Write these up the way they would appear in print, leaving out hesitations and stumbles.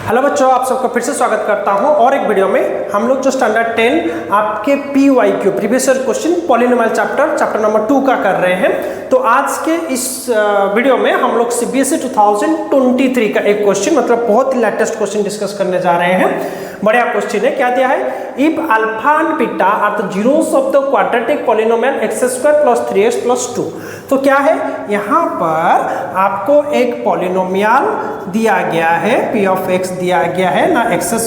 Hello बच्चों, आप सबका फिर से स्वागत करता हूं और एक वीडियो में हम लोग जो स्टैंडर्ड 10 आपके PYQ previous year question polynomial chapter number 2 का कर रहे हैं। तो आज के इस वीडियो में हम लोग CBSE 2023 का एक क्वेश्चन मतलब बहुत ही लेटेस्ट क्वेश्चन डिस्कस करने जा रहे हैं। बढ़िया क्वेश्चन है। क्या दिया है? If alpha and beta are the zeros of the quadratic polynomial x² + 3x + 2। तो क्या है, यहाँ पर आपको एक पॉलिनोमियल दिया गया है, p of x दिया गया है ना, x²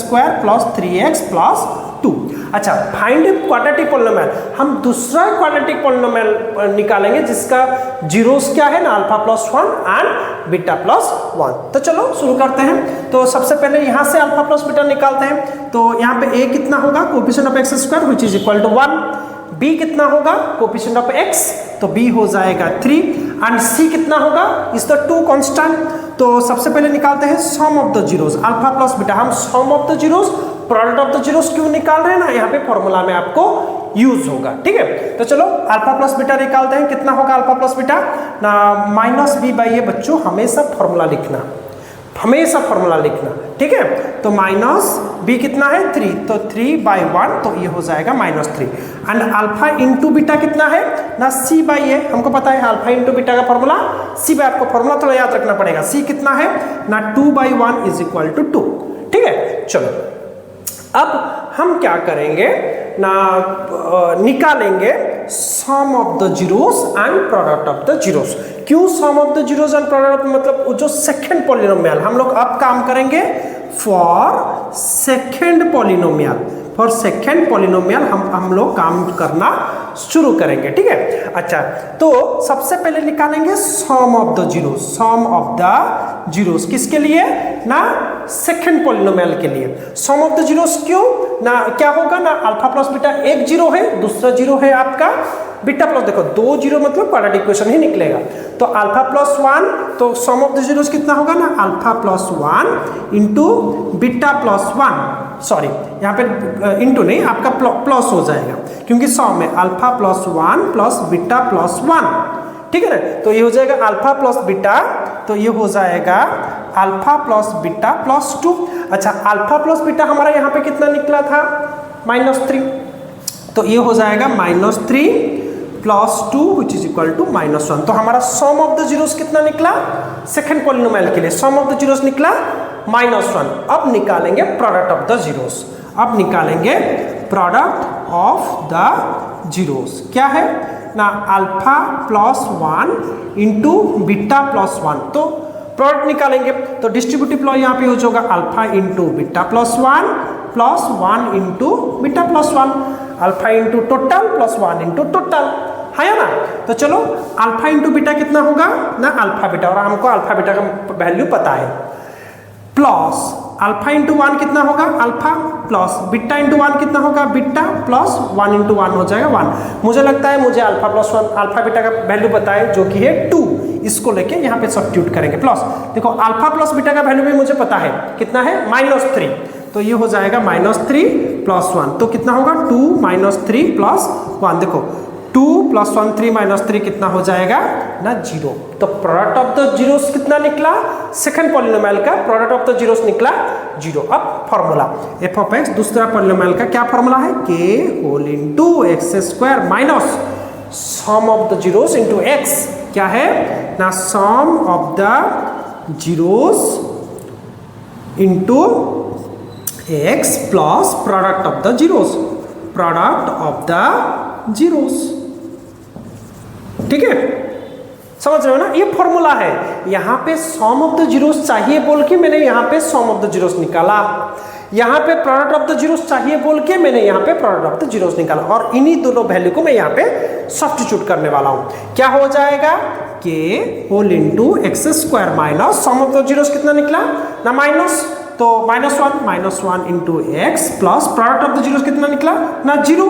+ 3x + 2। अच्छा, फाइंड क्वाड्रेटिक पॉलिनोमियल। हम दूसरा क्वाड्रेटिक पॉलिनोमियल निकालेंगे जिसका जीरोस क्या है ना, अल्फा + 1 एंड बीटा + 1। तो चलो शुरू करते हैं। तो सबसे पहले यहाँ से अल्फा + बीटा निकालते हैं। तो यहाँ पे a कितना होगा, coefficient of x² which is equal to 1। b कितना होगा, कोएफिशिएंट ऑफ x, तो b हो जाएगा 3 एंड c कितना होगा, इज द 2 कांस्टेंट। तो सबसे पहले निकालते हैं sum of the zeros, alpha + beta. हम sum of the zeros, product of the zeros क्यों निकाल रहे हैं ना, यहाँ पे फॉर्मूला में आपको यूज होगा। ठीक है, तो चलो अल्फा + बीटा निकालते हैं। कितना होगा अल्फा + बीटा ना, -b/a। बच्चों हमेशा फॉर्मूला लिखना, हमेशा फॉर्मूला लिखना। ठीक है, तो -b कितना है 3, तो 3/1, तो ये हो जाएगा -3 एंड अल्फा इंटू बीटा कितना है ना, c/a। हमको पता है अल्फा इंटू बीटा का फॉर्मूला c/, आपको फॉर्मूला थोड़ा याद रखना पड़ेगा। c कितना है ना, 2/1 = 2। ठीक है, चलो अब हम क्या करेंगे ना, निकालेंगे sum of the zeros and product of the zeros. क्यों sum of the zeros and product, मतलब जो सेकंड पॉलिनोमियल हम लोग अब काम करेंगे for second polynomial. For second polynomial हम लोग काम करना शुरू करेंगे। ठीक है, अच्छा तो सबसे पहले निकालेंगे sum of the zeros. Sum of the zeros किसके लिए ना, सेकंड पॉलिनोमियल के लिए। सम ऑफ द जीरोस क्यों ना, क्या होगा ना, अल्फा + बीटा, एक जीरो है, दूसरा जीरो है आपका बीटा प्लस, देखो 2 जीरो मतलब क्वाड्रेटिक इक्वेशन ही निकलेगा। तो अल्फा + 1, तो सम ऑफ द जीरोस कितना होगा ना, अल्फा + 1 इंटू बीटा + 1। सॉरी, यहाँ पे इंटू नहीं, आपका प्लस हो जाएगा क्योंकि सम में अल्फा + 1 + बीटा + 1। ठीक है ना, तो ये हो जाएगा अल्फा + बीटा, तो ये हो जाएगा अल्फा + बीटा + 2। अच्छा, अल्फा + बीटा हमारा यहाँ पे कितना निकला था, -3, तो ये हो जाएगा -3 + 2 व्हिच इज इक्वल टू -1। तो हमारा सम ऑफ द जीरोस कितना निकला, सेकंड पॉलिनोमियल के लिए सम ऑफ द जीरोस निकला -1। अब निकालेंगे प्रोडक्ट ऑफ द जीरोस। अब निकालेंगे प्रोडक्ट ऑफ द जीरोस। क्या है ना, अल्फा + 1 इंटू बीटा + 1। तो प्रोडक्ट निकालेंगे तो डिस्ट्रीब्यूटिव लॉ यहाँ पे यूज होगा, alpha into beta + 1 + 1 into beta + 1, alpha into total + 1 into total, है ना। तो चलो अल्फा इंटू बीटा कितना होगा ना, अल्फा बीटा, और हमको अल्फा बीटा का वैल्यू पता है, प्लस अल्फा इंटू 1 कितना होगा, अल्फा, प्लस बीटा इंटू 1 कितना होगा, बीटा, प्लस 1 इंटू 1 हो जाएगा 1। मुझे लगता है मुझे अल्फा + 1 अल्फा बीटा का वैल्यू पता है जो कि है 2। इसको लेके यहाँ पे सब्स्टिट्यूट करेंगे। प्लस देखो अल्फा + बीटा का वैल्यू भी मुझे पता है, कितना है -3, तो ये हो जाएगा -3 + 1, तो कितना होगा 2 - 3 + 1। देखो 2 + 1 3 - 3 कितना हो जाएगा ना, 0। तो प्रोडक्ट ऑफ द जीरोस कितना निकला, सेकंड पॉलिनोमियल का प्रोडक्ट ऑफ द जीरोस निकला 0। अब फॉर्मूला f of x, दूसरा पॉलिनोमियल का क्या फॉर्मूला है, k whole into x² minus sum of the zeros into x। क्या है ना, sum of the zeros into x plus product of the zeros, product of the zeros. ठीक है, समझ रहे हो ना, ये फॉर्मूला है। यहाँ पे सम ऑफ द जीरोस चाहिए बोल के मैंने यहाँ पे सम ऑफ द जीरोस निकाला, यहाँ पे प्रोडक्ट ऑफ द जीरोस चाहिए बोल के मैंने यहाँ पे प्रोडक्ट ऑफ द जीरोस निकाला, और इन्हीं दोनों वैल्यू को मैं यहाँ पे सब्स्टिट्यूट करने वाला हूँ। क्या हो जाएगा, k whole into x² minus sum of the zeros कितना निकला ना, माइनस, तो -1 into x plus product of the zeros कितना निकला ना, 0।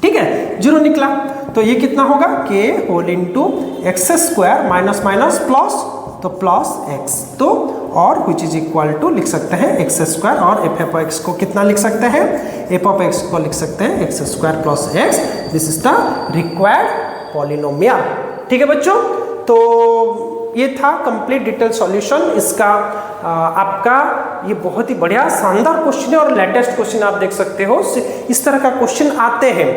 ठीक है, 0 निकला, तो ये कितना होगा, k whole into x² minus minus plus, तो प्लस x, तो और विच इज इक्वल टू लिख सकते हैं x² और f of x को कितना लिख सकते हैं, f of x को लिख सकते हैं x² + x। This is the required polynomial. ठीक है बच्चों, तो ये था कंप्लीट डिटेल सॉल्यूशन इसका। आपका ये बहुत ही बढ़िया शानदार क्वेश्चन है और लेटेस्ट क्वेश्चन आप देख सकते हो। इस तरह का क्वेश्चन आते हैं,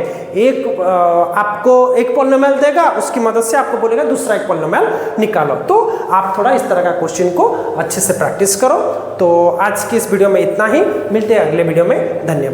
आपको एक पॉलिनोमियल देगा, उसकी मदद से आपको बोलेगा दूसरा एक पॉलिनोमियल निकालो। तो आप थोड़ा इस तरह का क्वेश्चन को अच्छे से प्रैक्टिस करो। तो आज की इस वीडियो में इतना ही, मिलते हैं अगले वीडियो में। धन्यवाद।